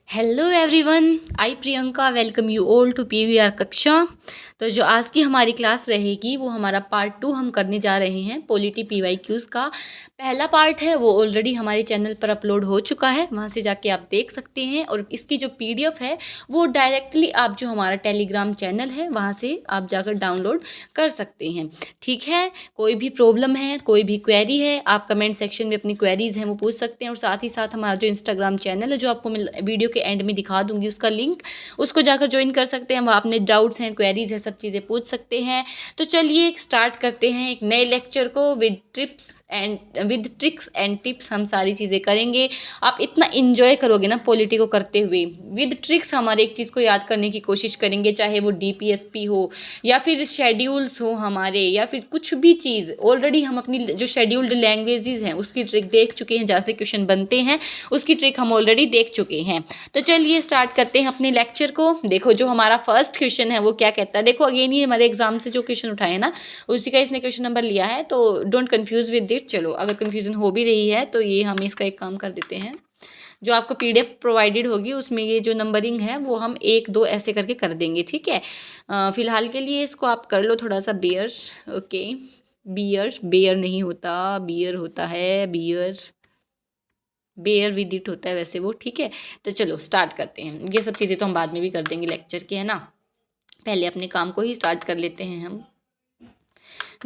Hello everyone, I Priyanka welcome you all to PVR कक्षा। तो जो आज की हमारी क्लास रहेगी वो हमारा पार्ट 2 हम करने जा रहे हैं पॉलिटी पीवाईक्यूज़ का। पहला पार्ट है वो ऑलरेडी हमारे चैनल पर अपलोड हो चुका है, वहाँ से जाके आप देख सकते हैं। और इसकी जो पीडीएफ है वो डायरेक्टली आप जो हमारा टेलीग्राम चैनल है वहाँ से आप जाकर डाउनलोड कर सकते हैं। ठीक है, कोई भी प्रॉब्लम है, कोई भी क्वेरी है, आप कमेंट सेक्शन में अपनी क्वेरीज़ हैं वो पूछ सकते हैं। और साथ ही साथ हमारा जो इंस्टाग्राम चैनल है जो आपको वीडियो के एंड में दिखा दूंगी उसका लिंक, उसको जाकर ज्वाइन कर सकते हैं। वहाँ अपने डाउट्स हैं, क्वेरीज हैं, सब चीज़ें पूछ सकते हैं। तो चलिए स्टार्ट करते हैं एक नए लेक्चर को विद ट्रिक्स एंड टिप्स। हम सारी चीज़ें करेंगे, आप इतना इन्जॉय करोगे ना पॉलिटी को करते हुए। विद ट्रिक्स हमारे एक चीज़ को याद करने की कोशिश करेंगे, चाहे वो डीपीएसपी हो या फिर शेड्यूल्स हो हमारे, या फिर कुछ भी चीज़। ऑलरेडी हम अपनी जो शेड्यूल्ड लैंग्वेजेस हैं उसकी ट्रिक देख चुके हैं, जहाँ से क्वेश्चन बनते हैं उसकी ट्रिक हम ऑलरेडी देख चुके हैं। तो चलिए स्टार्ट करते हैं अपने लेक्चर को। देखो जो हमारा फर्स्ट क्वेश्चन है वो क्या कहता है, देखो अगेन ये हमारे एग्जाम से जो क्वेश्चन उठाए हैं ना उसी का इसने क्वेश्चन नंबर लिया है, तो डोंट कंफ्यूज विद इट। चलो अगर कंफ्यूजन हो भी रही है तो ये हम इसका एक काम कर देते हैं, जो आपको पीडीएफ प्रोवाइडेड होगी उसमें ये जो नंबरिंग है वो हम 1 2 ऐसे करके कर देंगे। ठीक है, फिलहाल के लिए इसको आप कर लो थोड़ा सा बेयर। ओके, बेयर नहीं होता, बियर होता है, बेयर विद इट होता है वैसे वो। ठीक है, तो चलो स्टार्ट करते हैं। ये सब चीज़ें तो हम बाद में भी कर देंगे लेक्चर के, है ना। पहले अपने काम को ही स्टार्ट कर लेते हैं हम।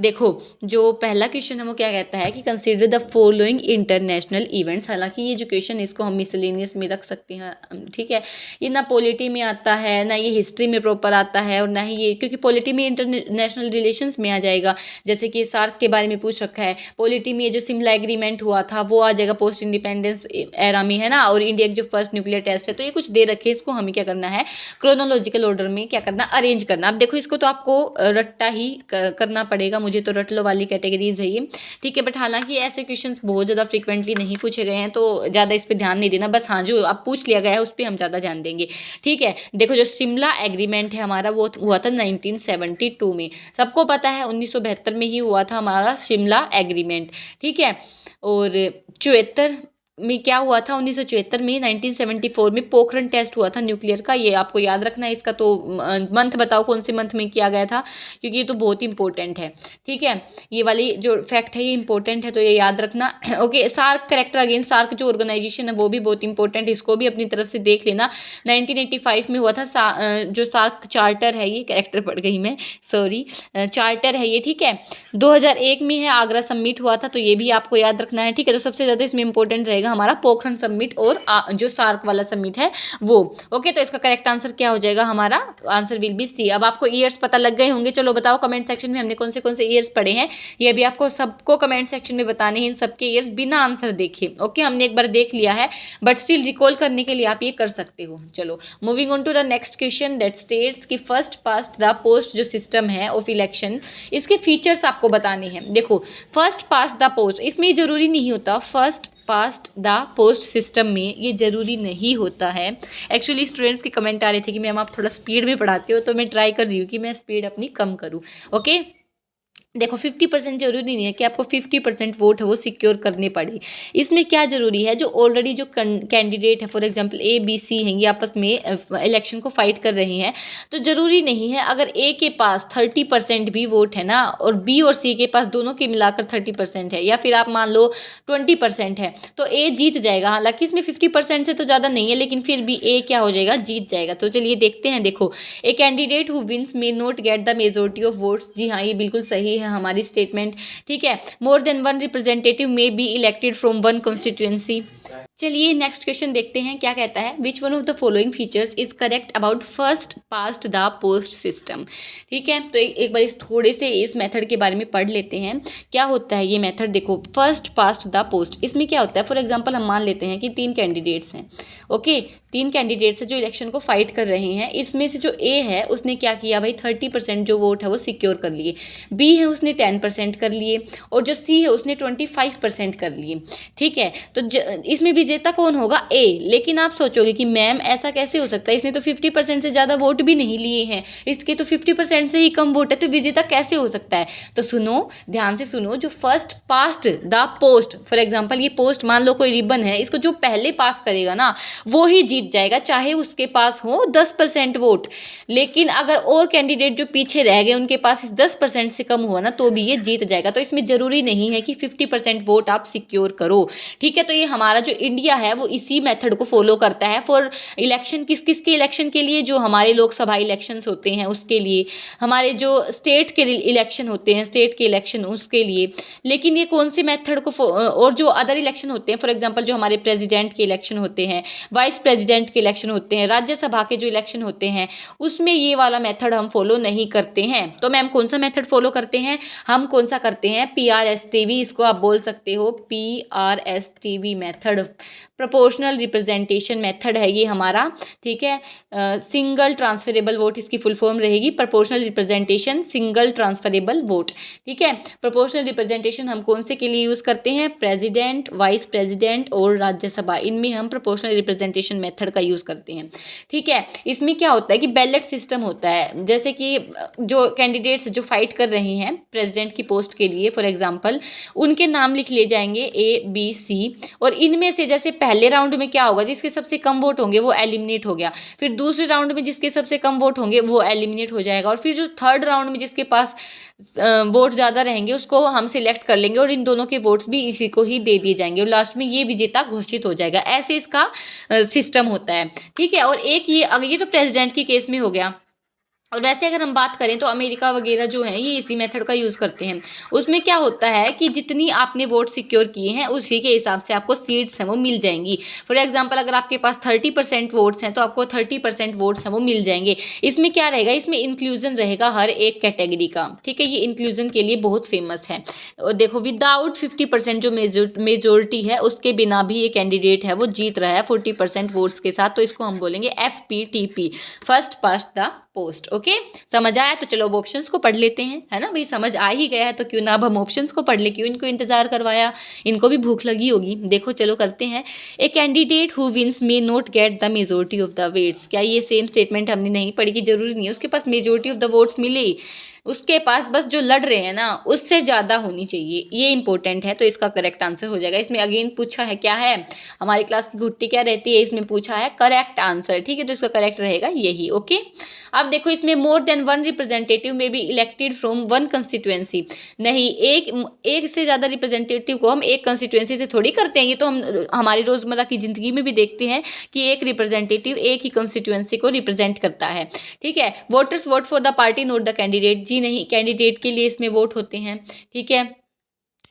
देखो जो पहला क्वेश्चन है वो क्या कहता है कि consider the following international events. हालांकि ये जो क्वेश्चन इसको हम मिसलेनियस में रख सकते हैं, ठीक है। ये ना पॉलिटी में आता है, ना ये हिस्ट्री में प्रॉपर आता है, और ना ही ये, क्योंकि पॉलिटी में इंटरनेशनल रिलेशंस में आ जाएगा। जैसे कि सार्क के बारे में पूछ रखा है, पॉलिटी में ये जो शिमला एग्रीमेंट हुआ था वो आ जाएगा पोस्ट इंडिपेंडेंस एरा में, है ना। और इंडिया की जो फर्स्ट न्यूक्लियर टेस्ट है, तो ये कुछ दे रखे, इसको हमें क्या करना है, क्रोनोलॉजिकल ऑर्डर में क्या करना, अरेंज करना। अब देखो इसको तो आपको रट्टा ही करना पड़ेगा, मुझे तो रट लो वाली कैटेगरीज है ये। ठीक है, बट हालांकि ऐसे क्वेश्चंस बहुत ज़्यादा फ्रीक्वेंटली नहीं पूछे गए हैं, तो ज़्यादा इस पर ध्यान नहीं देना। बस हाँ, जो अब पूछ लिया गया है उस पर हम ज़्यादा ध्यान देंगे। ठीक है, देखो जो शिमला एग्रीमेंट है हमारा वो हुआ था 1972 में। सबको पता है 1972 में ही हुआ था हमारा शिमला एग्रीमेंट। ठीक है, और 74 में क्या हुआ था, 1974 में, 1974 में पोखरण टेस्ट हुआ था न्यूक्लियर का। ये आपको याद रखना है। इसका तो मंथ बताओ कौन से मंथ में किया गया था, क्योंकि ये तो बहुत इंपॉर्टेंट है। ठीक है, ये वाली जो फैक्ट है ये इंपॉर्टेंट है, तो ये याद रखना। Okay, SAARC character again, SAARC जो ऑर्गेनाइजेशन है वो भी बहुत इंपॉर्टेंट है, इसको भी अपनी तरफ से देख लेना। 1985 में हुआ था जो सार्क चार्टर है, ये करेक्टर पढ़ गई मैं, सॉरी, चार्टर है ये। ठीक है, 2001 में है आगरा समिट हुआ था, तो ये भी आपको याद रखना है। ठीक है, तो सबसे ज़्यादा इसमें इंपॉर्टेंट रहेगा हमारा पोखरण समिट और जो सार्क वाला समिट है वो। ओके, तो इसका करेक्ट आंसर क्या हो जाएगा, हमारा आंसर विल बी सी। अब आपको ईयर्स पता लग गए होंगे। चलो बताओ कमेंट सेक्शन में हमने कौन से ईयर्स पढ़े हैं, ये भी आपको सबको कमेंट सेक्शन में बताने हैं, इन सबके ईयर्स बिना आंसर देखे। ओके, हमने एक बार देख लिया है, बट स्टिल रिकॉल करने के लिए आप ये कर सकते हो। चलो moving on to the next question that states कि फर्स्ट पास्ट द पोस्ट जो सिस्टम है ऑफ इलेक्शन, इसके फीचर्स आपको बताने हैं। देखो फर्स्ट पास्ट द पोस्ट, इसमें जरूरी नहीं होता first past the post system में, ये ज़रूरी नहीं होता है। एक्चुअली स्टूडेंट्स के कमेंट आ रहे थे कि मैम आप थोड़ा स्पीड में पढ़ाते हो, तो मैं ट्राई कर रही हूँ कि मैं स्पीड अपनी कम करूँ। ओके, देखो 50% जरूरी नहीं है कि आपको 50% वोट है वो सिक्योर करने पड़े। इसमें क्या जरूरी है, जो ऑलरेडी जो कैंडिडेट है, for example A B C हैं, ये आपस में इलेक्शन को फाइट कर रहे हैं, तो ज़रूरी नहीं है अगर ए के पास 30% भी वोट है ना, और बी और सी के पास दोनों के मिलाकर 30% है, या फिर आप मान लो 20% है, तो ए जीत जाएगा। हालांकि इसमें 50% से तो ज़्यादा नहीं है, लेकिन फिर भी ए क्या हो जाएगा, जीत जाएगा। तो चलिए देखते हैं। देखो, a candidate who wins may not get the majority of votes, जी हाँ ये बिल्कुल सही है हमारी स्टेटमेंट। ठीक है, more than one representative may be elected from one constituency. चलिए नेक्स्ट क्वेश्चन देखते हैं क्या कहता है, which one of the following features is correct about first past the post system. ठीक है, तो एक बार इस थोड़े से इस मेथड के बारे में पढ़ लेते हैं। क्या होता है ये मेथड, देखो फर्स्ट पास्ट द पोस्ट, इसमें क्या होता है, फॉर एग्जांपल हम मान लेते हैं कि 3 कैंडिडेट्स हैं। ओके, 3 कैंडिडेट्स है जो इलेक्शन को फाइट कर रहे हैं। इसमें से जो ए है उसने क्या किया भाई, 30% जो वोट है वो सिक्योर कर लिए, बी है उसने 10% कर लिए, और जो सी है उसने 25% कर लिए। ठीक है, तो इसमें भी विजेता कौन होगा? ए। लेकिन आप सोचोगे कि मैम ऐसा कैसे हो सकता है, इसने तो 50% से ज़्यादा वोट भी नहीं लिए हैं, इसके तो 50% से ही कम वोट है, तो विजेता कैसे हो सकता है? तो सुनो, ध्यान से सुनो, जो first past the post, for example ये पोस्ट मान लो कोई रिबन है, इसको जो पहले पास करेगा ना वो ही जीत जाएगा, चाहे उसके पास हो 10% वोट। लेकिन अगर और कैंडिडेट जो पीछे रह गए उनके पास इस 10% से कम हुआ ना तो भी ये जीत जाएगा। तो इसमें ज़रूरी नहीं है कि 50% वोट आप सिक्योर करो, ठीक है। तो ये हमारा जो इंडिया है वो इसी मेथड को फॉलो करता है फॉर इलेक्शन। किस किस के इलेक्शन के लिए? जो हमारे लोकसभा इलेक्शंस होते हैं उसके लिए, हमारे जो स्टेट के इलेक्शन होते हैं स्टेट के इलेक्शन उसके लिए। लेकिन ये कौन से मेथड को और जो अदर इलेक्शन होते हैं, फॉर एग्जांपल जो हमारे प्रेसिडेंट के इलेक्शन होते हैं, वाइस प्रेसिडेंट के इलेक्शन होते हैं, राज्यसभा के जो इलेक्शन होते हैं, उसमें ये वाला मेथड हम फॉलो नहीं करते हैं। तो मैम कौन सा मेथड फॉलो करते हैं? हम कौन सा करते हैं? PRSTV, इसको आप बोल सकते हो PRSTV method, proportional representation method है ये हमारा, ठीक है। सिंगल ट्रांसफरेबल वोट इसकी फुल फॉर्म रहेगी, proportional representation single transferable vote, ठीक है। प्रोपोर्शनल रिप्रेजेंटेशन हम कौन से के लिए यूज़ करते हैं? प्रेसिडेंट, वाइस प्रेसिडेंट और राज्यसभा, इनमें हम प्रोपोर्शनल रिप्रेजेंटेशन मेथड का यूज़ करते हैं, ठीक है। इसमें क्या होता है कि बैलेट सिस्टम होता है, जैसे कि जो कैंडिडेट्स जो फाइट कर रहे हैं प्रेसिडेंट की पोस्ट के लिए, फॉर एग्जांपल उनके नाम लिख लिए जाएंगे ABC, और इनमें से जैसे पहले राउंड में क्या होगा, जिसके सबसे कम वोट होंगे वो एलिमिनेट हो गया, फिर दूसरे राउंड में जिसके सबसे कम वोट होंगे वो एलिमिनेट हो जाएगा, और फिर जो थर्ड राउंड में जिसके पास वोट ज़्यादा रहेंगे उसको हम सिलेक्ट कर लेंगे और इन दोनों के वोट्स भी इसी को ही दे दिए जाएंगे और लास्ट में ये विजेता घोषित हो जाएगा। ऐसे इसका सिस्टम होता है, ठीक है। और एक ये तो प्रेसिडेंट के केस में हो गया। और वैसे अगर हम बात करें तो अमेरिका वगैरह जो है ये इसी मेथड का यूज़ करते हैं। उसमें क्या होता है कि जितनी आपने वोट सिक्योर किए हैं उसी के हिसाब से आपको सीट्स हैं वो मिल जाएंगी। फॉर एग्जांपल अगर आपके पास 30% वोट्स हैं तो आपको 30% वोट्स हैं वो मिल जाएंगे। इसमें क्या रहेगा, इसमें इंक्लूजन रहेगा हर एक कैटेगरी का, ठीक है। ये इंक्लूजन के लिए बहुत फेमस है। और देखो विदाउट 50% जो मेजोरिटी है उसके बिना भी ये कैंडिडेट है वो जीत रहा है 40% वोट्स के साथ। तो इसको हम बोलेंगे FPTP, first past the post. Okay, समझ आया? तो चलो अब ऑप्शंस को पढ़ लेते हैं, है ना भाई। समझ आ ही गया है तो क्यों ना अब हम ऑप्शंस को पढ़ ले, क्यों इनको इंतजार करवाया, इनको भी भूख लगी होगी। देखो चलो करते हैं। A candidate who wins may not get the majority of the votes. क्या ये सेम स्टेटमेंट हमने नहीं पढ़ी कि जरूरी नहीं है उसके पास मेजोरिटी ऑफ द वोट्स मिले, उसके पास बस जो लड़ रहे हैं ना उससे ज़्यादा होनी चाहिए, ये इंपॉर्टेंट है। तो इसका करेक्ट आंसर हो जाएगा। इसमें अगेन पूछा है क्या है, हमारी क्लास की घुट्टी क्या रहती है, इसमें पूछा है करेक्ट आंसर, ठीक है। तो इसका करेक्ट रहेगा यही। ओके, अब देखो इसमें मोर देन वन रिप्रेजेंटेटिव में B elected from one constituency. नहीं, एक से ज़्यादा रिप्रेजेंटेटिव को हम एक कंस्टिट्यूएंसी से थोड़ी करते हैं। ये तो हम हमारी रोज़मर्रा की ज़िंदगी में भी देखते हैं कि एक रिप्रेजेंटेटिव एक ही कंस्टिट्यूएंसी को रिप्रेजेंट करता है, ठीक है। Voters vote for the party not the candidate. जी नहीं, कैंडिडेट के लिए इसमें वोट होते हैं, ठीक है।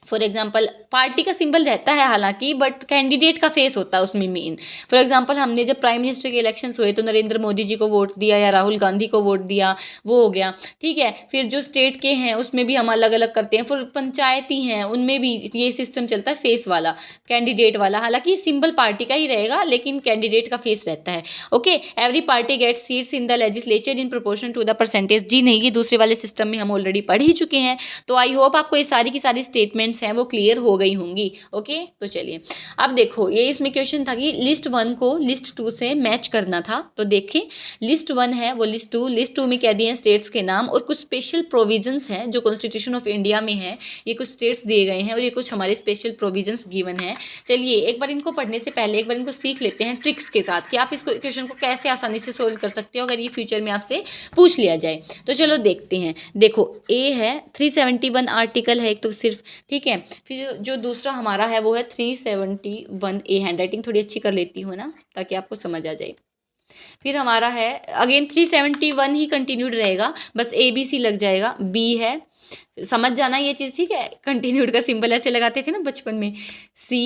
फॉर एग्जाम्पल पार्टी का सिंबल रहता है हालांकि, बट कैंडिडेट का फेस होता है उसमें मेन। फॉर एग्जाम्पल हमने जब प्राइम मिनिस्टर के इलेक्शंस हुए तो नरेंद्र मोदी जी को वोट दिया या राहुल गांधी को वोट दिया, वो हो गया, ठीक है। फिर जो स्टेट के हैं उसमें भी हम अलग अलग करते हैं। फिर पंचायती हैं उनमें भी ये सिस्टम चलता है फेस वाला, कैंडिडेट वाला। हालांकि सिंबल पार्टी का ही रहेगा लेकिन कैंडिडेट का फेस रहता है। Okay, every party gets seats in the legislature in proportion to the percentage. जी नहीं, ये दूसरे वाले सिस्टम में हम ऑलरेडी पढ़ ही चुके हैं। तो आई होप आपको ये सारी की सारी स्टेटमेंट्स हैं वो क्लियर हो गई होंगी। ओके, तो चलिए अब देखो ये इसमें क्वेश्चन था कि लिस्ट 1 को लिस्ट 2 से मैच करना था। तो देखें लिस्ट 1 है वो लिस्ट 2 में क्या दिए हैं स्टेट्स के नाम और कुछ स्पेशल प्रोविजंस हैं जो कॉन्स्टिट्यूशन ऑफ इंडिया में है। ये कुछ स्टेट्स दिए गए हैं और ये कुछ हमारे स्पेशल प्रोविजंस गिवन है। चलिए एक बार इनको पढ़ने से पहले एक बार इनको सीख लेते हैं ट्रिक्स के साथ कि आप इस क्वेश्चन को कैसे आसानी से सोल्व कर सकते हो अगर ये फ्यूचर में आपसे पूछ लिया जाए। तो चलो देखते हैं। देखो ए है 371 आर्टिकल है एक तो सिर्फ, ठीक है। फिर जो दूसरा हमारा है वो है 371 ए। हैंडराइटिंग थोड़ी अच्छी कर लेती हूँ ना ताकि आपको समझ आ जाए। फिर हमारा है अगेन 371 ही कंटिन्यूड रहेगा, बस ABC लग जाएगा। B है, समझ जाना ये चीज़, ठीक है। कंटिन्यूड का सिंबल ऐसे लगाते थे ना बचपन में। C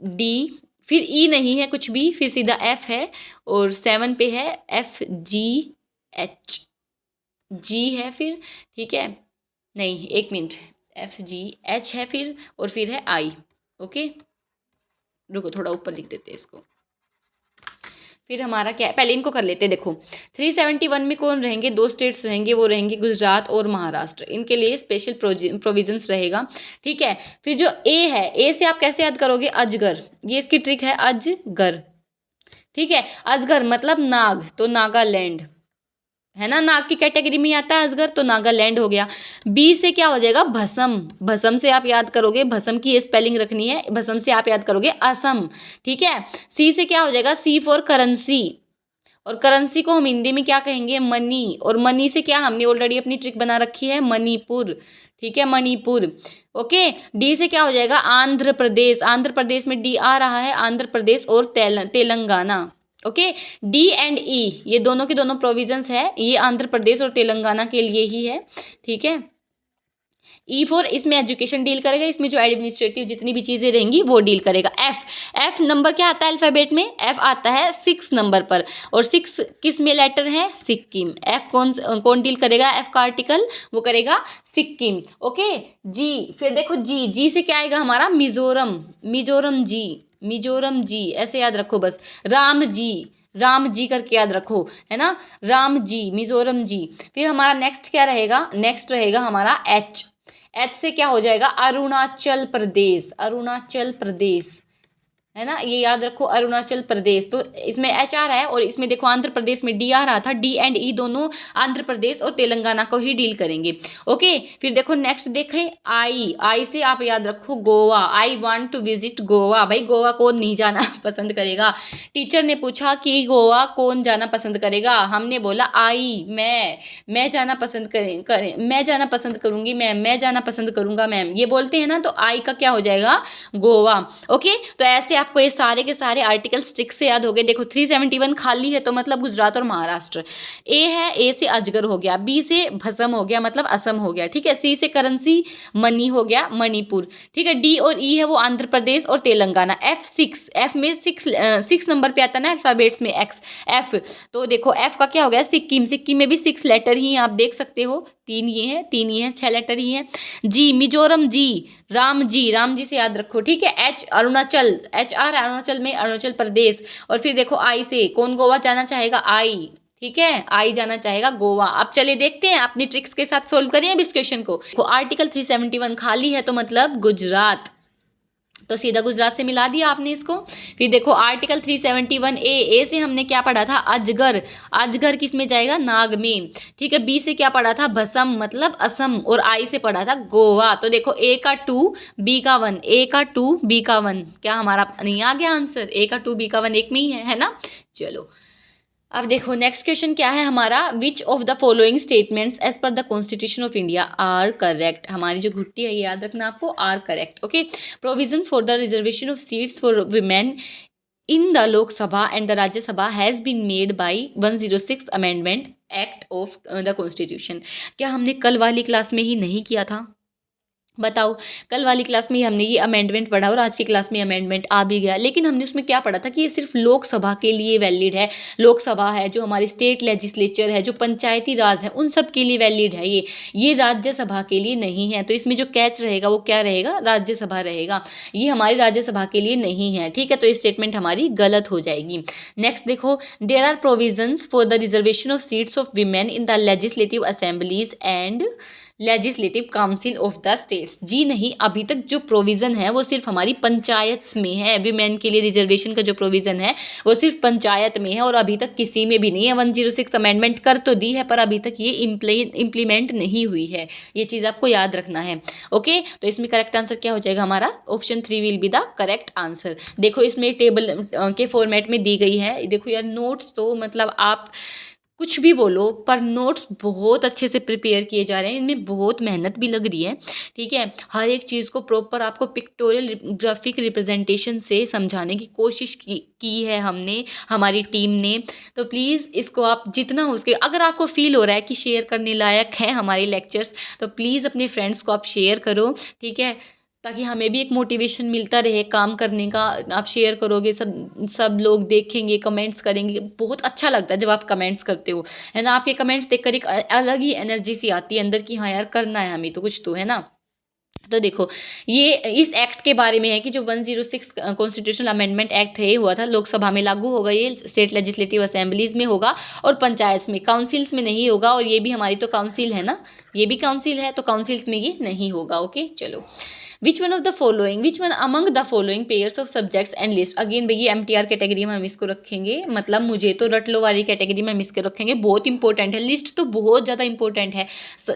D, फिर E नहीं है कुछ भी, फिर सीधा F है और 7 पे है FGH, G है फिर, ठीक है। नहीं एक मिनट, FGH है फिर और फिर है I। ओके, रुको थोड़ा ऊपर लिख देते हैं इसको। फिर हमारा क्या है, पहले इनको कर लेते हैं। देखो 371 में कौन रहेंगे, दो स्टेट्स रहेंगे, वो रहेंगे गुजरात और महाराष्ट्र, इनके लिए स्पेशल प्रोविजंस रहेगा, ठीक है। फिर जो ए है, ए से आप कैसे याद करोगे, अजगर, ये इसकी ट्रिक है, अजगर, ठीक है। अजगर मतलब नाग, तो नागालैंड है ना, नाग की कैटेगरी में आता है अजगर, तो नागालैंड हो गया। बी से क्या हो जाएगा, भसम, भसम से आप याद करोगे, भसम की ये स्पेलिंग रखनी है, भसम से आप याद करोगे असम, ठीक है। सी से क्या हो जाएगा, सी फॉर करेंसी, और करेंसी को हम हिंदी में क्या कहेंगे, मनी, और मनी से क्या, हमने ऑलरेडी अपनी ट्रिक बना रखी है, मणिपुर, ठीक है, मणिपुर। ओके, डी से क्या हो जाएगा, आंध्र प्रदेश, आंध्र प्रदेश में डी आ रहा है, आंध्र प्रदेश और तेलंगाना। ओके, डी एंड ई ये दोनों के दोनों प्रोविजंस है, ये आंध्र प्रदेश और तेलंगाना के लिए ही है, ठीक है। ई फॉर इसमें एजुकेशन डील करेगा, इसमें जो एडमिनिस्ट्रेटिव जितनी भी चीज़ें रहेंगी वो डील करेगा। एफ, एफ नंबर क्या आता है अल्फ़ाबेट में, एफ आता है 6 नंबर पर, और 6 किस में लेटर है, सिक्किम। एफ कौन कौन डील करेगा, एफ का आर्टिकल वो करेगा सिक्किम। ओके, जी, फिर देखो जी, जी से क्या आएगा हमारा, मिजोरम, मिजोरम जी, मिजोरम जी, ऐसे याद रखो बस। राम जी, राम जी करके याद रखो, है ना, राम जी, मिजोरम जी। फिर हमारा नेक्स्ट क्या रहेगा, नेक्स्ट रहेगा हमारा एच, एच से क्या हो जाएगा, अरुणाचल प्रदेश, अरुणाचल प्रदेश, है ना, ये याद रखो, अरुणाचल प्रदेश। तो इसमें एच आ रहा है, और इसमें देखो आंध्र प्रदेश में डी आ रहा था, डी एंड ई दोनों आंध्र प्रदेश और तेलंगाना को ही डील करेंगे। ओके, फिर देखो नेक्स्ट देखें, आई, आई से आप याद रखो Goa, I want to visit Goa. भाई गोवा कौन नहीं जाना पसंद करेगा, टीचर ने पूछा कि गोवा कौन जाना पसंद करेगा, हमने बोला आई, मैं जाना पसंद करें, मैं जाना पसंद करूंगी मैम, मैं जाना पसंद करूंगा मैम, ये बोलते हैं ना, तो आई का क्या हो जाएगा, गोवा। ओके, तो ऐसे आपको ये सारे के सारे आर्टिकल्स ट्रिक से याद हो गए। देखो 371 खाली है तो मतलब गुजरात और महाराष्ट्र, ए है, ए से अजगर हो गया, बी से भसम हो गया मतलब असम हो गया, ठीक है। सी से करेंसी, मनी हो गया, मणिपुर, ठीक है। डी और ई है वो आंध्र प्रदेश और तेलंगाना। एफ 6, एफ में 6 नंबर पे आता है ना अल्फाबेट्स में, एक्स, एफ, तो देखो एफ का क्या हो गया, सिक्किम, सिक्किम में भी 6 लेटर ही हैं, आप देख सकते हो, 3 ये हैं, 3 ये हैं, 6 लेटर ही हैं। जी, मिजोरम जी, राम जी, राम जी से याद रखो, ठीक है। एच, अरुणाचल, एच आ रहा है अरुणाचल में, अरुणाचल प्रदेश। और फिर देखो आई से कौन गोवा जाना चाहेगा, आई, ठीक है, आई जाना चाहेगा गोवा। अब चलिए देखते हैं, अपनी ट्रिक्स के साथ सोल्व करें अब इस क्वेश्चन को। आर्टिकल 371 खाली है तो मतलब गुजरात, तो सीधा गुजरात से मिला दिया आपने इसको। फिर देखो आर्टिकल 371 ए, ए से हमने क्या पढ़ा था, अजगर, अजगर किस में जाएगा, नाग में, ठीक है। बी से क्या पढ़ा था, भसम मतलब असम, और आई से पढ़ा था गोवा। तो देखो ए का 2, बी का 1, ए का 2, बी का 1, क्या हमारा नहीं आ गया आंसर, ए का 2 बी का 1 एक में ही है ना। चलो अब देखो नेक्स्ट क्वेश्चन क्या है हमारा, which of the following statements as per the constitution of India are correct. हमारी जो घुट्टी है ये याद रखना आपको, are correct. Okay, provision for the reservation of seats for women in the Lok Sabha and the Rajya Sabha has been made by 106 Amendment Act of the Constitution। क्या हमने कल वाली क्लास में ही नहीं किया था, बताओ, कल वाली क्लास में ही हमने ये अमेंडमेंट पढ़ा और आज की क्लास में अमेंडमेंट आ भी गया, लेकिन हमने उसमें क्या पढ़ा था कि ये सिर्फ लोकसभा के लिए वैलिड है। लोकसभा है जो हमारी स्टेट लेजिस्लेचर है, जो पंचायती राज है, उन सब के लिए वैलिड है ये राज्यसभा के लिए नहीं है। तो इसमें जो कैच रहेगा वो क्या रहेगा, राज्यसभा रहेगा, ये हमारी राज्यसभा के लिए नहीं है, ठीक है। तो ये स्टेटमेंट हमारी गलत हो जाएगी। नेक्स्ट देखो, there are provisions for the reservation of seats of women in the legislative assemblies and legislative council of the states. जी नहीं, अभी तक जो प्रोविज़न है वो सिर्फ हमारी पंचायत में है, वीमेन के लिए रिजर्वेशन का जो प्रोविज़न है वो सिर्फ पंचायत में है और अभी तक किसी में भी नहीं है। 106 अमेंडमेंट कर तो दी है पर अभी तक ये इम्प्लीमेंट नहीं हुई है, ये चीज़ आपको याद रखना है। ओके, तो इसमें करेक्ट आंसर क्या हो जाएगा हमारा, option 3 will be the correct answer. देखो इसमें टेबल के फॉर्मेट में दी गई है। देखो यार नोट्स तो मतलब आप कुछ भी बोलो पर नोट्स बहुत अच्छे से प्रिपेयर किए जा रहे हैं, इनमें बहुत मेहनत भी लग रही है, ठीक है। हर एक चीज़ को प्रॉपर आपको पिक्टोरियल ग्राफिक रिप्रेजेंटेशन से समझाने की कोशिश की है हमने, हमारी टीम ने। तो प्लीज़ इसको आप जितना हो सके, अगर आपको फील हो रहा है कि शेयर करने लायक है हमारे लेक्चर्स, तो प्लीज़ अपने फ्रेंड्स को आप शेयर करो, ठीक है, ताकि हमें भी एक मोटिवेशन मिलता रहे काम करने का। आप शेयर करोगे, सब लोग देखेंगे, कमेंट्स करेंगे, बहुत अच्छा लगता है जब आप कमेंट्स करते हो, है ना। आपके कमेंट्स देखकर एक अलग ही एनर्जी सी आती है अंदर की, हाँ यार करना है हमें तो कुछ तो, है ना। तो देखो ये इस एक्ट के बारे में है कि जो 106 कॉन्स्टिट्यूशनल अमेंडमेंट एक्ट है, ये हुआ था, लोकसभा में लागू होगा, ये स्टेट लेजिस्लेटिव असेंबलीज में होगा और पंचायत में, काउंसिल्स में नहीं होगा। और ये भी हमारी तो काउंसिल है ना, ये भी काउंसिल है, तो काउंसिल्स में ये नहीं होगा। ओके चलो, which one among the following pairs of subjects and list. Again भैया MTR कैटेगरी में हम इसको रखेंगे, मतलब मुझे तो रट लो वाली कैटेगरी में हम इसको रखेंगे, बहुत इंपॉर्टेंट है। लिस्ट तो बहुत ज़्यादा इंपॉर्टेंट है,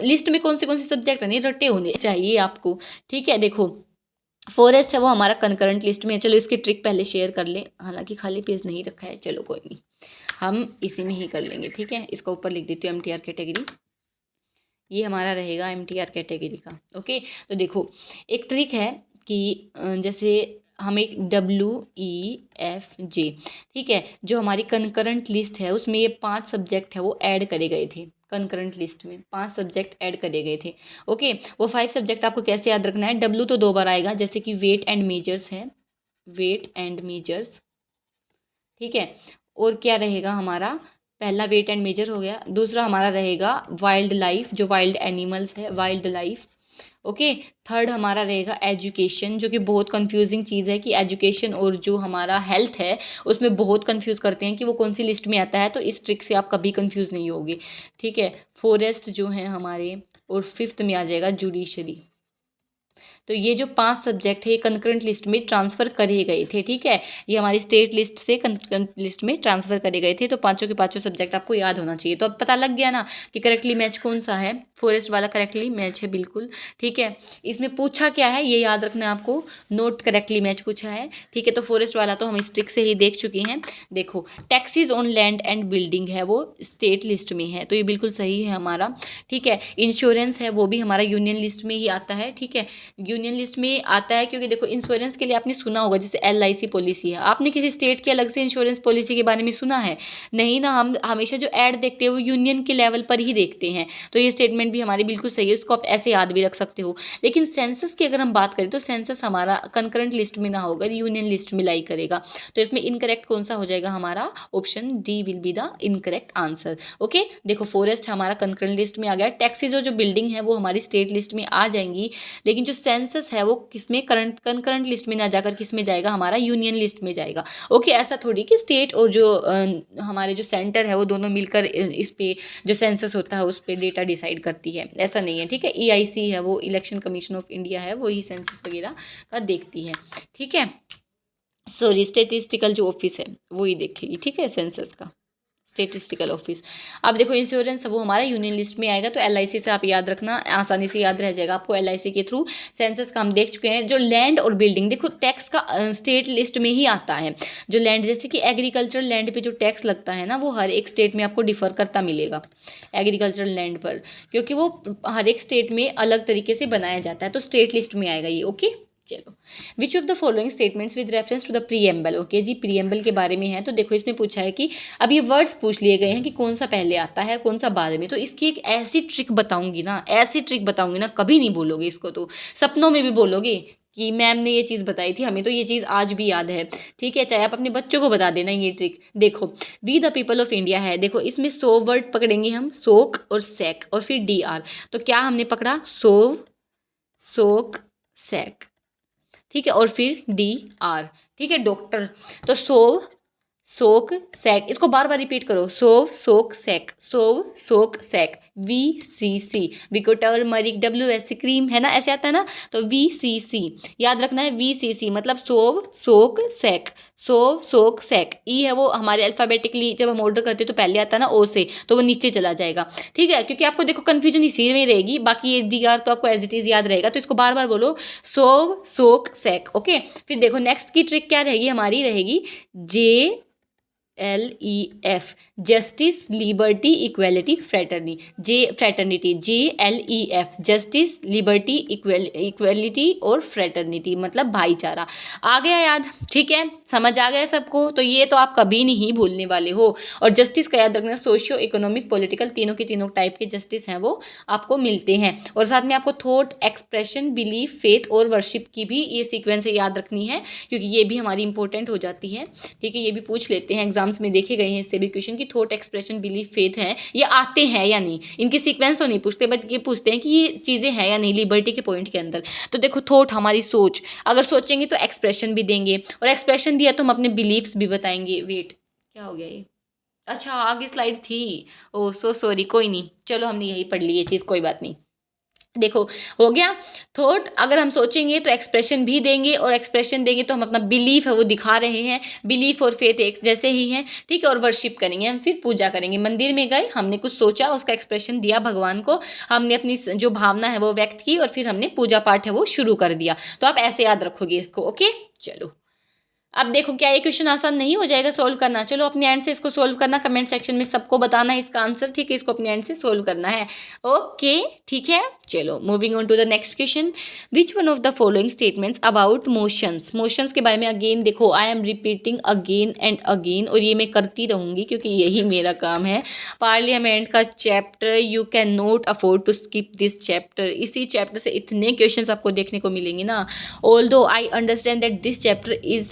लिस्ट में कौन से सब्जेक्ट नहीं रटे होने चाहिए आपको, ठीक है। देखो फॉरेस्ट है वो हमारा कंकरेंट लिस्ट में है। चलो इसकी ट्रिक पहले शेयर कर लें, हालांकि खाली पेज नहीं रखा है, चलो कोई नहीं, हम इसी में ही कर लेंगे, ठीक है। इसका ऊपर लिख देती हूँ MTR कैटेगरी, ये हमारा रहेगा MTR कैटेगरी का। ओके, तो देखो एक ट्रिक है कि जैसे हम एक WEFJ, ठीक है, जो हमारी कंकरेंट लिस्ट है उसमें ये 5 सब्जेक्ट है वो ऐड करे गए थे। कंकरेंट लिस्ट में 5 सब्जेक्ट ऐड करे गए थे। ओके, वो 5 सब्जेक्ट आपको कैसे याद रखना है, W तो 2 बार आएगा, जैसे कि वेट एंड मेजर्स है, वेट एंड मेजर्स, ठीक है। और क्या रहेगा हमारा, पहला वेट एंड मेजर हो गया, दूसरा हमारा रहेगा वाइल्ड लाइफ, जो वाइल्ड एनिमल्स है, वाइल्ड लाइफ। ओके, थर्ड हमारा रहेगा एजुकेशन, जो कि बहुत कंफ्यूजिंग चीज़ है कि एजुकेशन और जो हमारा हेल्थ है उसमें बहुत कंफ्यूज करते हैं कि वो कौन सी लिस्ट में आता है, तो इस ट्रिक से आप कभी कंफ्यूज नहीं होगे, ठीक है। फॉरेस्ट जो है हमारे, और 5th में आ जाएगा जुडिशरी। तो ये जो 5 सब्जेक्ट है ये कंकरेंट लिस्ट में ट्रांसफ़र करे गए थे, ठीक है। ये हमारी स्टेट लिस्ट से कंकरेंट लिस्ट में ट्रांसफ़र करे गए थे, तो पांचों के पांचों सब्जेक्ट आपको याद होना चाहिए। तो अब पता लग गया ना कि करेक्टली मैच कौन सा है, फॉरेस्ट वाला करेक्टली मैच है बिल्कुल, ठीक है। इसमें पूछा क्या है ये याद रखना है आपको, नोट करेक्टली मैच पूछा है, ठीक है। तो फॉरेस्ट वाला तो हम इस ट्रिक से ही देख चुके हैं। देखो taxis on land and building है वो स्टेट लिस्ट में है, तो ये बिल्कुल सही है हमारा, ठीक है। इंश्योरेंस है वो भी हमारा यूनियन लिस्ट में ही आता है, ठीक है, यूनियन लिस्ट में आता है, क्योंकि देखो इंश्योरेंस के लिए आपने सुना होगा जैसे LIC पॉलिसी है, आपने किसी स्टेट की अलग से इंश्योरेंस पॉलिसी के बारे में सुना है नहीं ना, हम हमेशा जो ऐड देखते हैं वो यूनियन के लेवल पर ही देखते हैं। तो ये स्टेटमेंट भी हमारी बिल्कुल सही है, उसको आप ऐसे याद भी रख सकते हो। लेकिन सेंसस की अगर हम बात करें तो सेंसस हमारा कंकरेंट लिस्ट में ना होगा, यूनियन लिस्ट में लाई करेगा, तो इसमें इनकरेक्ट कौन सा हो जाएगा हमारा, option D will be the incorrect answer. Okay, देखो फॉरेस्ट हमारा कंकरेंट लिस्ट में आ गया, टैक्सीज जो बिल्डिंग है वो हमारी स्टेट लिस्ट में आ जाएंगी, लेकिन जो सेंसस है वो किसमें कंकरेंट लिस्ट में ना जाकर किस में जाएगा, हमारा यूनियन लिस्ट में जाएगा। ओके, ऐसा थोड़ी कि स्टेट और जो हमारे जो सेंटर है वो दोनों मिलकर इस पे जो सेंसस होता है उस पे डेटा डिसाइड करती है, ऐसा नहीं है, ठीक है। EIC है वो इलेक्शन कमीशन ऑफ इंडिया है, वही सेंसस वगैरह का देखती है, ठीक है। सॉरी, स्टेटिस्टिकल जो ऑफिस है वही देखेगी, ठीक है, सेंसस का स्टेटिस्टिकल ऑफिस। अब देखो इंश्योरेंस वो हमारा यूनियन लिस्ट में आएगा, तो LIC से आप याद रखना, आसानी से याद रह जाएगा आपको LIC के थ्रू। सेंसस का हम देख चुके हैं। जो लैंड और बिल्डिंग, देखो टैक्स का स्टेट लिस्ट में ही आता है। जो लैंड, जैसे कि एग्रीकल्चरल लैंड पे जो टैक्स लगता है ना, वो हर एक स्टेट में आपको डिफर करता मिलेगा एग्रीकल्चरल लैंड पर, क्योंकि वो हर एक स्टेट में अलग तरीके से बनाया जाता है, तो स्टेट लिस्ट में आएगा ये। ओके चलो, which of the following statements with reference to the preamble. Okay जी, प्रीएम्बल के बारे में है, तो देखो इसमें पूछा है कि अब ये वर्ड्स पूछ लिए गए हैं कि कौन सा पहले आता है कौन सा बाद में, तो इसकी एक ऐसी ट्रिक बताऊंगी ना, ऐसी ट्रिक बताऊंगी ना, कभी नहीं बोलोगे इसको, तो सपनों में भी बोलोगे कि मैम ने ये चीज़ बताई थी, हमें तो ये चीज़ आज भी याद है, ठीक है। चाहे आप अपने बच्चों को बता देना ये ट्रिक। देखो we the people of India है, देखो इसमें 100 वर्ड पकड़ेंगे हम, सोक और सैक और फिर DR, तो क्या हमने पकड़ा, सोव, सोक, सैक, ठीक है, और फिर DR, ठीक है, डॉक्टर। तो सोव, सोक, सैक, इसको बार बार रिपीट करो, सोव, सोक, सैक, सोव, सोक, सैक, VCC, Vicco turmeric, WSC cream है ना, ऐसे आता है ना, तो VCC याद रखना है। VCC मतलब सोव, सोक, सैक, सोव, सोक, सैक। ई है वो हमारे अल्फ़ाबेटिकली जब हम ऑर्डर करते हैं तो पहले आता है ना O से, तो वो नीचे चला जाएगा, ठीक है, क्योंकि आपको देखो कन्फ्यूजन इसी में रहेगी, बाकी ये DR तो आपको एज इट इज़ याद रहेगा, तो इसको बार बार बोलो, सोव, सोक, सैक। ओके, फिर देखो नेक्स्ट की ट्रिक क्या रहेगी हमारी, रहेगी JLEF, justice, liberty, equality, fraternity, JLEF, justice, liberty, equality और फ्रेटर्निटी, मतलब भाईचारा। आ गया याद, ठीक है, समझ आ गया सबको, तो ये तो आप कभी नहीं भूलने वाले हो। और जस्टिस का याद रखना, सोशियो इकोनॉमिक पॉलिटिकल, तीनों के तीनों टाइप के जस्टिस हैं वो आपको मिलते हैं। और साथ में आपको थॉट, एक्सप्रेशन, बिलीफ, फेथ और वर्शिप की भी ये सीक्वेंस याद रखनी है, क्योंकि ये भी हमारी इंपॉर्टेंट हो जाती है, ठीक है, ये भी पूछ लेते हैं एग्जाम एग्जाम्स में देखे गए हैं इससे भी क्वेश्चन कि थॉट, एक्सप्रेशन, बिलीफ, फेथ है ये आते हैं या नहीं। इनकी सीक्वेंस तो नहीं पूछते बट ये पूछते हैं कि ये चीज़ें हैं या नहीं लिबर्टी के पॉइंट के अंदर। तो देखो थॉट हमारी सोच, अगर सोचेंगे तो एक्सप्रेशन भी देंगे, और एक्सप्रेशन दिया तो हम अपने बिलीफ्स भी बताएंगे। वेट, क्या हो गया ये? अच्छा आगे स्लाइड थी, ओ सो सॉरी, कोई नहीं, चलो हमने यही पढ़ ली ये चीज़, कोई बात नहीं। देखो हो गया, थॉट अगर हम सोचेंगे तो एक्सप्रेशन भी देंगे, और एक्सप्रेशन देंगे तो हम अपना बिलीफ है वो दिखा रहे हैं। बिलीफ और फेथ एक जैसे ही हैं, ठीक है। और वर्शिप करेंगे हम, फिर पूजा करेंगे। मंदिर में गए, हमने कुछ सोचा, उसका एक्सप्रेशन दिया भगवान को, हमने अपनी जो भावना है वो व्यक्त की, और फिर हमने पूजा पाठ है वो शुरू कर दिया। तो आप ऐसे याद रखोगे इसको, ओके। चलो अब देखो, क्या ये क्वेश्चन आसान नहीं हो जाएगा सॉल्व करना? चलो अपने एंड से इसको सॉल्व करना, कमेंट सेक्शन में सबको बताना है इसका आंसर, ठीक है। इसको अपने एंड से सॉल्व करना है, ओके, ठीक है। चलो moving on to the next question. Which one of the following statements about motions, motions के बारे में अगेन देखो, I am repeating again and again, और ये मैं करती रहूंगी क्योंकि यही मेरा काम है। पार्लियामेंट का chapter, you can not afford to skip this chapter. इसी चैप्टर से इतने क्वेश्चन आपको देखने को मिलेंगे ना। Although I understand that this chapter is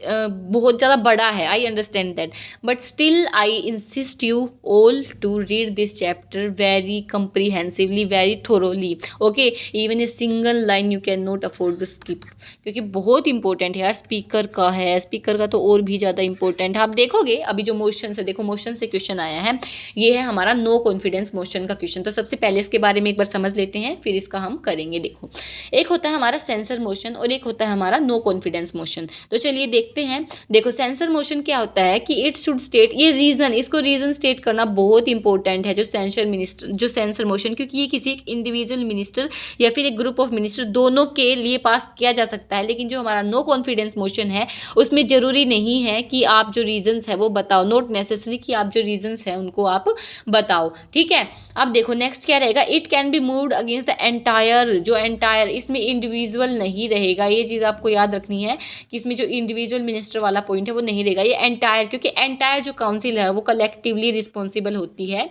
बहुत ज़्यादा बड़ा है, I understand that, but still I insist you all to read this chapter very comprehensively, very thoroughly, okay. Even a single line you can not afford to skip, क्योंकि बहुत important है यार, speaker का है, स्पीकर का तो और भी ज़्यादा इंपॉर्टेंट है। आप देखोगे अभी जो मोशन है, देखो मोशन से क्वेश्चन आया है, ये है हमारा नो कॉन्फिडेंस मोशन का क्वेश्चन। तो सबसे पहले इसके बारे में एक बार समझ लेते हैं, फिर इसका हम करेंगे। देखो एक होता है हमारा सेंसर मोशन, और एक होता है हमारा नो कॉन्फिडेंस मोशन। तो चलिए देखते हैं। देखो सेंसर मोशन क्या होता है कि इट शुड स्टेट, ये रीजन, इसको रीजन स्टेट करना बहुत इंपॉर्टेंट है। जो सेंसर मोशन, क्योंकि ये किसी एक इंडिविजुअल मिनिस्टर या फिर एक ग्रुप ऑफ मिनिस्टर दोनों के लिए पास किया जा सकता है। लेकिन जो हमारा नो कॉन्फिडेंस मोशन है उसमें जरूरी नहीं है कि आप जो रीजंस है वो बताओ, नॉट नेसेसरी कि आप जो रीजंस है उनको आप बताओ, ठीक है। अब देखो नेक्स्ट क्या रहेगा, it can be moved against the entire, जो एंटायर, इसमें इंडिविजुअल नहीं रहेगा, ये चीज़ आपको याद रखनी है कि इसमें जो इंडिविजुअल मिनिस्टर वाला पॉइंट है वो नहीं रहेगा, ये एंटायर, क्योंकि एंटायर जो काउंसिल है वो कलेक्टिवली रिस्पॉन्सिबल होती है,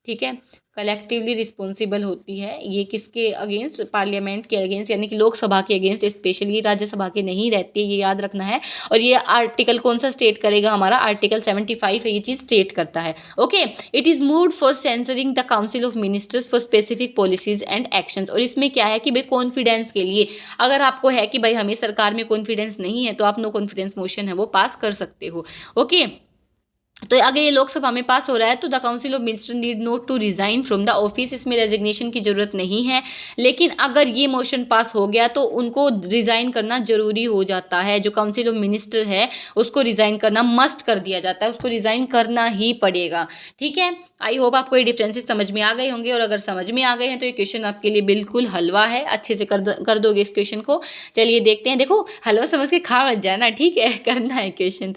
ठीक है। कलेक्टिवली रिस्पॉन्सिबल होती है ये किसके अगेंस्ट? पार्लियामेंट के अगेंस्ट, यानी कि लोकसभा के अगेंस्ट, स्पेशली राज्यसभा के नहीं रहती है, ये याद रखना है। और ये आर्टिकल कौन सा स्टेट करेगा? हमारा आर्टिकल 75 है, ये चीज़ स्टेट करता है, okay. It is moved for censoring the council of ministers for specific policies and actions. और इसमें क्या है कि भाई कॉन्फिडेंस के लिए, अगर आपको है कि भाई हमें सरकार में कॉन्फिडेंस नहीं है, तो आप नो कॉन्फिडेंस मोशन है वो पास कर सकते हो, ओके। तो अगर ये लोकसभा में पास हो रहा है तो the council of minister need not to resign from the office, इसमें रेजिग्नेशन की जरूरत नहीं है। लेकिन अगर ये मोशन पास हो गया तो उनको रिजाइन करना जरूरी हो जाता है। जो काउंसिल ऑफ मिनिस्टर है उसको रिजाइन करना मस्ट कर दिया जाता है, उसको रिजाइन करना ही पड़ेगा, ठीक है। आई होप आपको ये डिफरेंसेस समझ में आ गए होंगे, और अगर समझ में आ गए हैं तो ये क्वेश्चन आपके लिए बिल्कुल हलवा है, अच्छे से कर दोगे इस क्वेश्चन को। चलिए देखते हैं। देखो हलवा समझ के खा मत जाना, ठीक है, करना है question.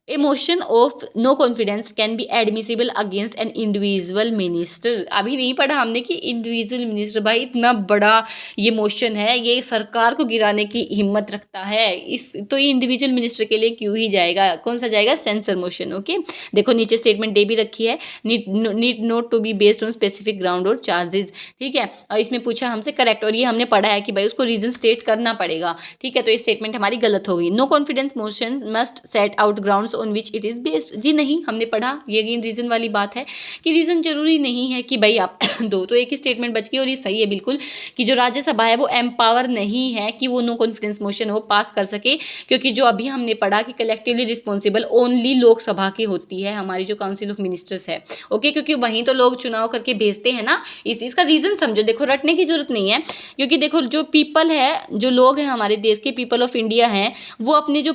A motion of no confidence can be admissible against an individual minister। अभी नहीं पढ़ा हमने कि इंडिविजुअल मिनिस्टर, भाई इतना बड़ा ये मोशन है, ये सरकार को गिराने की हिम्मत रखता है, इस तो ये इंडिविजुअल मिनिस्टर के लिए क्यों ही जाएगा? कौन सा जाएगा? Censure motion, okay. देखो नीचे स्टेटमेंट दे भी रखी है, need not to be based on specific ground और चार्जेस, ठीक है। और इसमें पूछा हमसे करेक्ट, और ये हमने पढ़ा है कि भाई उसको रीजन स्टेट करना पड़ेगा, ठीक है। तो ये स्टेटमेंट हमारी गलत हो गई। No confidence motion must set out ground on which it is based, जी नहीं, हमने पढ़ा ये अगेन रीज़न वाली बात है कि रीज़न जरूरी नहीं है कि भाई आप दो, तो एक ही स्टेटमेंट बच गई, और ये सही है बिल्कुल कि जो राज्यसभा है वो एम्पावर नहीं है कि वो नो कॉन्फिडेंस मोशन वो पास कर सके, क्योंकि जो अभी हमने पढ़ा कि कलेक्टिवली रिस्पॉन्सिबल ओनली लोकसभा की होती है, हमारी जो काउंसिल ऑफ मिनिस्टर्स है, ओके। क्योंकि वहीं तो लोग चुनाव करके भेजते हैं ना, इसका रीज़न समझो। देखो रटने की जरूरत नहीं है, क्योंकि देखो जो पीपल है, जो लोग हैं हमारे देश के, पीपल ऑफ इंडिया हैं, वो अपने जो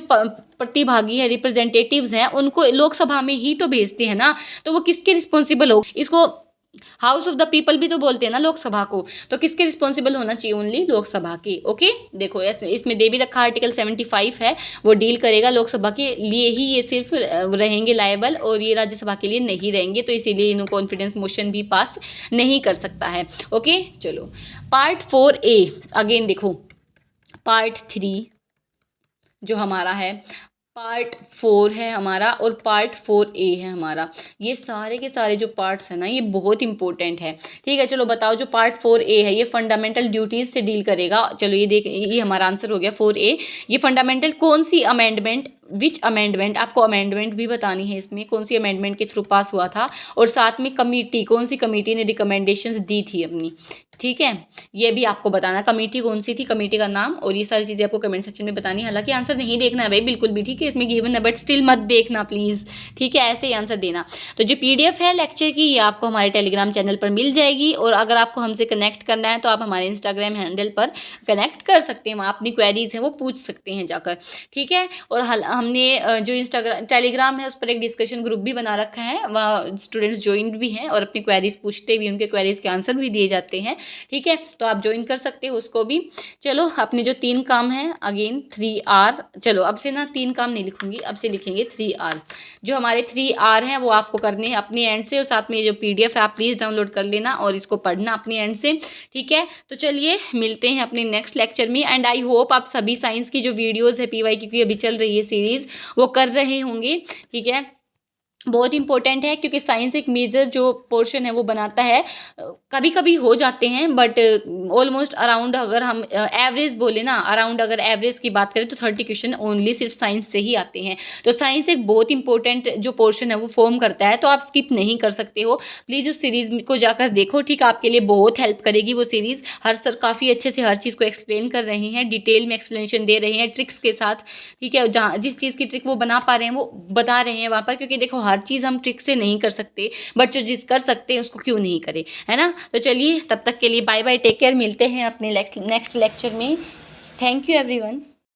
प्रतिभागी है, रिप्रेजेंटेटिव्स हैं, उनको लोकसभा में ही तो भेजते हैं ना, तो वो किसके रिस्पॉन्सिबल हो? इसको हाउस ऑफ द पीपल भी तो बोलते हैं ना लोकसभा को, तो किसके रिस्पॉन्सिबल होना चाहिए? ओनली लोकसभा के, ओके। देखो इसमें दे भी रखा आर्टिकल 75 है, वो डील करेगा लोकसभा के लिए ही, ये सिर्फ रहेंगे लायबल, और ये राज्यसभा के लिए नहीं रहेंगे, तो इसीलिए नो कॉन्फिडेंस मोशन भी पास नहीं कर सकता है, ओके। चलो पार्ट 4A अगेन देखो, पार्ट 3 जो हमारा है, पार्ट 4 है हमारा, और पार्ट 4A है हमारा। ये सारे के सारे जो पार्ट्स हैं ना, ये बहुत इंपॉर्टेंट है, ठीक है। चलो बताओ, जो पार्ट 4A है ये फंडामेंटल ड्यूटीज़ से डील करेगा। चलो ये हमारा आंसर हो गया 4A। ये फंडामेंटल कौन सी अमेंडमेंट विच अमेंडमेंट, आपको अमेंडमेंट भी बतानी है इसमें, कौन सी अमेंडमेंट के थ्रू पास हुआ था, और साथ में कमेटी, कौन सी कमेटी ने रिकमेंडेशंस दी थी अपनी, ठीक है, ये भी आपको बताना, कमेटी कौन सी थी, कमेटी का नाम, और ये सारी चीज़ें आपको कमेंट सेक्शन में बतानी है। हालांकि आंसर नहीं देखना है भाई बिल्कुल भी, ठीक है, इसमें गिवन है बट स्टिल मत देखना प्लीज़, ठीक है, ऐसे ही आंसर देना। तो जो PDF है लेक्चर की, ये आपको हमारे टेलीग्राम चैनल पर मिल जाएगी, और अगर आपको हमसे कनेक्ट करना है तो आप हमारे इंस्टाग्राम हैंडल पर कनेक्ट कर सकते हैं, वहाँ अपनी क्वेरीज हैं वो पूछ सकते हैं जाकर, ठीक है। और हमने जो इंस्टाग्राम टेलीग्राम है उस पर एक डिस्कशन ग्रुप भी बना रखा है, वहाँ स्टूडेंट्स ज्वाइन भी हैं और अपनी क्वेरीज पूछते भी, उनके क्वेरीज के आंसर भी दिए जाते हैं, ठीक है, तो आप ज्वाइन कर सकते हो उसको भी। चलो, अपने जो 3 काम हैं, अगेन 3R, चलो अब से ना 3 काम नहीं लिखूंगी, अब से लिखेंगे 3R। जो हमारे 3R हैं वो आपको करने हैं अपनी एंड से, और साथ में ये जो PDF है आप प्लीज़ डाउनलोड कर लेना और इसको पढ़ना अपनी एंड से, ठीक है। तो चलिए मिलते हैं अपने नेक्स्ट लेक्चर में, एंड आई होप आप सभी साइंस की जो वीडियोज़ है PYQ की अभी चल रही है सीरीज़, वो कर रहे होंगे, ठीक है। बहुत इंपॉर्टेंट है क्योंकि साइंस एक मेजर जो पोर्शन है वो बनाता है, कभी कभी हो जाते हैं बट ऑलमोस्ट अराउंड, अगर हम एवरेज बोले ना, अराउंड अगर एवरेज की बात करें तो 30 क्वेश्चन ओनली सिर्फ साइंस से ही आते हैं। तो साइंस एक बहुत इंपॉर्टेंट जो पोर्शन है वो फॉर्म करता है, तो आप स्किप नहीं कर सकते हो, प्लीज़ उस सीरीज़ को जाकर देखो, ठीक, आपके लिए बहुत हेल्प करेगी वो सीरीज़। हर सर काफ़ी अच्छे से हर चीज़ को एक्सप्लेन कर रहे हैं, डिटेल में एक्सप्लेनेशन दे रहे हैं ट्रिक्स के साथ, ठीक है, जहाँ जिस चीज़ की ट्रिक वो बना पा रहे हैं वो बता रहे हैं वहाँ पर, क्योंकि देखो हर चीज़ हम ट्रिक से नहीं कर सकते, बट जो जिस कर सकते हैं उसको क्यों नहीं करें, है ना। तो चलिए तब तक के लिए बाय बाय, टेक केयर, मिलते हैं अपने नेक्स्ट लेक्चर में। Thank you everyone.